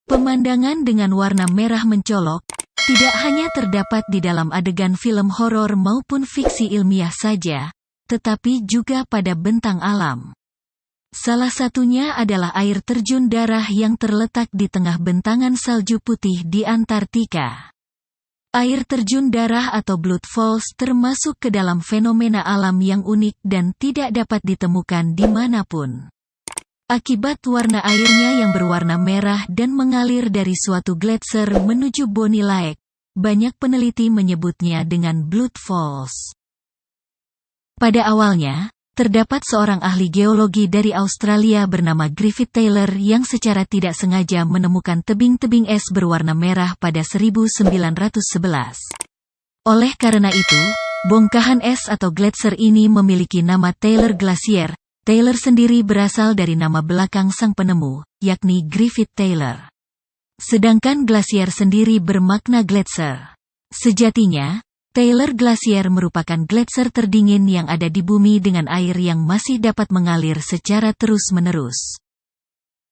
Pemandangan dengan warna merah mencolok, tidak hanya terdapat di dalam adegan film horor maupun fiksi ilmiah saja, tetapi juga pada bentang alam. Salah satunya adalah air terjun darah yang terletak di tengah bentangan salju putih di Antartika. Air terjun darah atau Blood Falls termasuk ke dalam fenomena alam yang unik dan tidak dapat ditemukan dimanapun. Akibat warna airnya yang berwarna merah dan mengalir dari suatu gletser menuju Bonnie Lake, banyak peneliti menyebutnya dengan Blood Falls. Pada awalnya, terdapat seorang ahli geologi dari Australia bernama Griffith Taylor yang secara tidak sengaja menemukan tebing-tebing es berwarna merah pada 1911. Oleh karena itu, bongkahan es atau gletser ini memiliki nama Taylor Glacier. Taylor sendiri berasal dari nama belakang sang penemu, yakni Griffith Taylor. Sedangkan glasier sendiri bermakna gletser. Sejatinya, Taylor Glacier merupakan gletser terdingin yang ada di bumi dengan air yang masih dapat mengalir secara terus-menerus.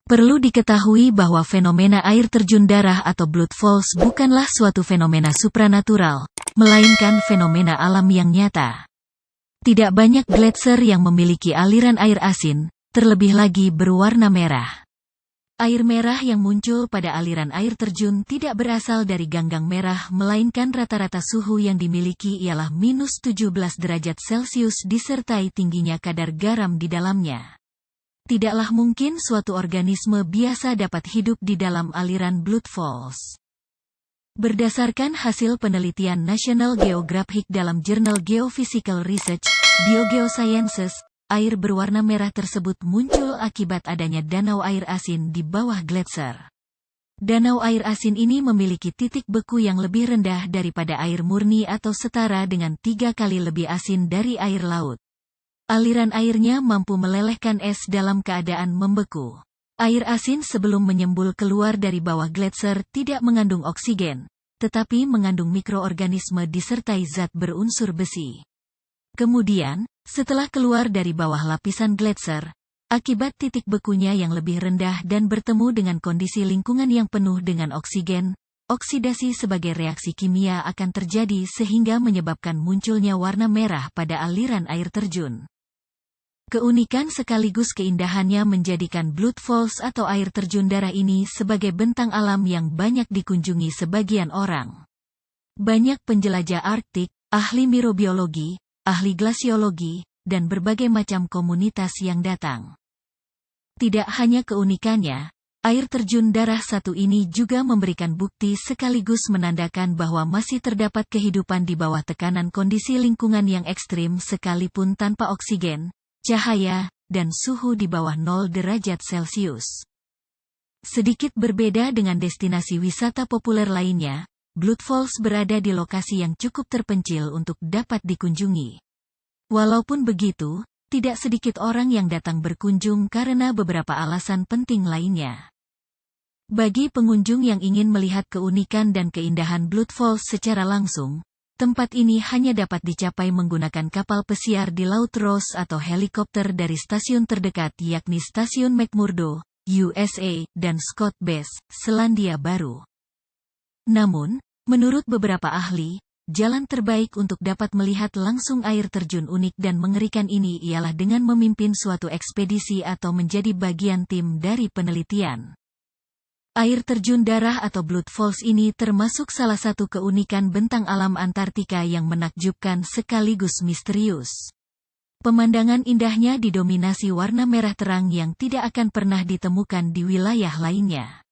Perlu diketahui bahwa fenomena air terjun darah atau Blood Falls bukanlah suatu fenomena supranatural, melainkan fenomena alam yang nyata. Tidak banyak gletser yang memiliki aliran air asin, terlebih lagi berwarna merah. Air merah yang muncul pada aliran air terjun tidak berasal dari ganggang merah melainkan rata-rata suhu yang dimiliki ialah -17 derajat Celcius disertai tingginya kadar garam di dalamnya. Tidaklah mungkin suatu organisme biasa dapat hidup di dalam aliran Blood Falls. Berdasarkan hasil penelitian National Geographic dalam jurnal Geophysical Research, Biogeosciences, air berwarna merah tersebut muncul akibat adanya danau air asin di bawah gletser. Danau air asin ini memiliki titik beku yang lebih rendah daripada air murni atau setara dengan 3 kali lebih asin dari air laut. Aliran airnya mampu melelehkan es dalam keadaan membeku. Air asin sebelum menyembul keluar dari bawah gletser tidak mengandung oksigen, tetapi mengandung mikroorganisme disertai zat berunsur besi. Kemudian, setelah keluar dari bawah lapisan gletser, akibat titik bekunya yang lebih rendah dan bertemu dengan kondisi lingkungan yang penuh dengan oksigen, oksidasi sebagai reaksi kimia akan terjadi sehingga menyebabkan munculnya warna merah pada aliran air terjun. Keunikan sekaligus keindahannya menjadikan Blood Falls atau air terjun darah ini sebagai bentang alam yang banyak dikunjungi sebagian orang. Banyak penjelajah Arktik, ahli mikrobiologi, ahli glasiologi, dan berbagai macam komunitas yang datang. Tidak hanya keunikannya, air terjun darah satu ini juga memberikan bukti sekaligus menandakan bahwa masih terdapat kehidupan di bawah tekanan kondisi lingkungan yang ekstrim sekalipun tanpa oksigen, cahaya, dan suhu di bawah 0 derajat Celcius. Sedikit berbeda dengan destinasi wisata populer lainnya, Blood Falls berada di lokasi yang cukup terpencil untuk dapat dikunjungi. Walaupun begitu, tidak sedikit orang yang datang berkunjung karena beberapa alasan penting lainnya. Bagi pengunjung yang ingin melihat keunikan dan keindahan Blood Falls secara langsung, tempat ini hanya dapat dicapai menggunakan kapal pesiar di Laut Ross atau helikopter dari stasiun terdekat yakni Stasiun McMurdo, USA, dan Scott Base, Selandia Baru. Namun, menurut beberapa ahli, jalan terbaik untuk dapat melihat langsung air terjun unik dan mengerikan ini ialah dengan memimpin suatu ekspedisi atau menjadi bagian tim dari penelitian. Air terjun darah atau Blood Falls ini termasuk salah satu keunikan bentang alam Antartika yang menakjubkan sekaligus misterius. Pemandangan indahnya didominasi warna merah terang yang tidak akan pernah ditemukan di wilayah lainnya.